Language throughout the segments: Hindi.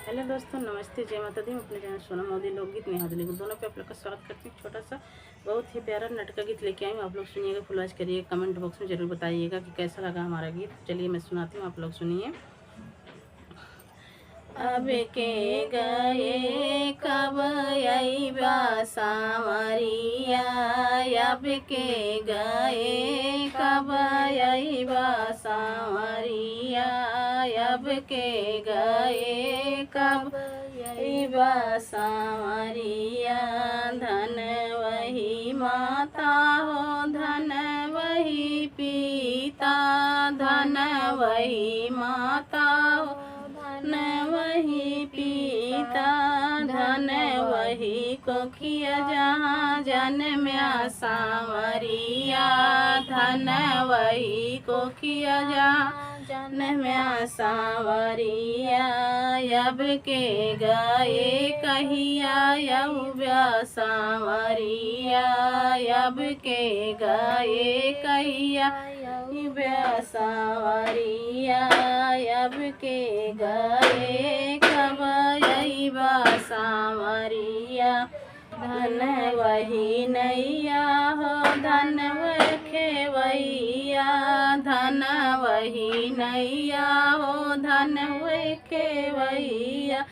हेलो दोस्तों, नमस्ते, जय माता दी। मैं अपने चैनल सोना मोदी लोकगीत नेहा दिली दोनों पे आप लोग का स्वागत करती हूँ। छोटा सा बहुत ही प्यारा नाटक गीत लेके आई हूँ। आप लोग सुनिएगा, फुलवाइज करिएगा, कमेंट बॉक्स में जरूर बताइएगा कि कैसा लगा हमारा गीत। चलिए मैं सुनाती हूँ, आप लोग सुनिए। अब के गए कब अइबा सांवरिया, अब के गए कब अइबा सांवरिया, अब के गए कब अइबा सांवरिया। धन वही माता हो, धन वही पिता, धन वही माता हो, धन वही पिता, धन वही कोखिया जहाँ जन्म्या सांवरिया, धन वही कोखिया जहाँ जन्म्या सांवरिया। अब के गए कहिया यहुब्या सांवरिया, अब के गए कहिया यहुब्या सांवरिया, अब के गए कब अइबा सांवरिया। धन वही नैया हो, धन वही खेवैया, धन वही नैया हो, धन वही खेवैया,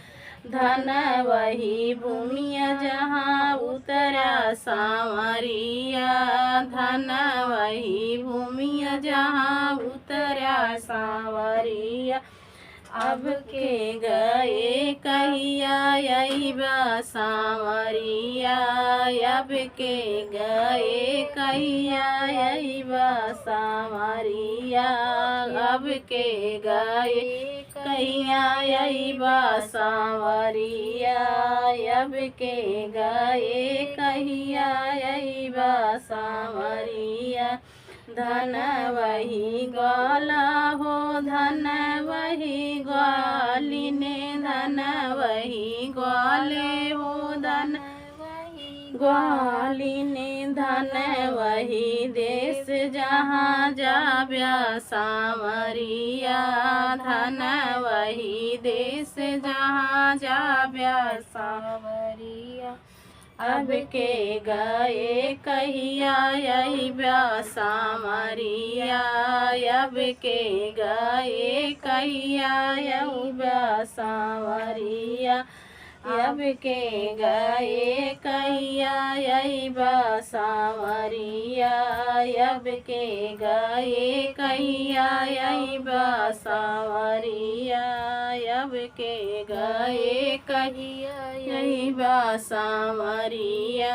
धन वही भूमिया जहाँ उतरा सांवरिया, धन वही भूमिया जहाँ उतरा सांवरिया। अब के गए कहिया अइबा सांवरिया, अब के गए कहिया अइबा सांवरिया, अब के गए कहिया अइबा सांवरिया, अब के गए कहिया अइबा सांवरिया। धन वही ग्वाला हो, धन वही ग्वालिने, धन वही ग्वाले हो, धन वही ग्वालिने, धन वही देश जहाँ जाब्या सांवरिया, धन वही देश जहाँ जाब्या सांवरिया। अब के गए कहिया अइबा सांवरिया, अब के गए कहिया अइबा सांवरिया, अब के गए कहिया अइबा सांवरिया, अब के गए कहिया अइबा सांवरिया, अब के गए कहिया अइबा सांवरिया।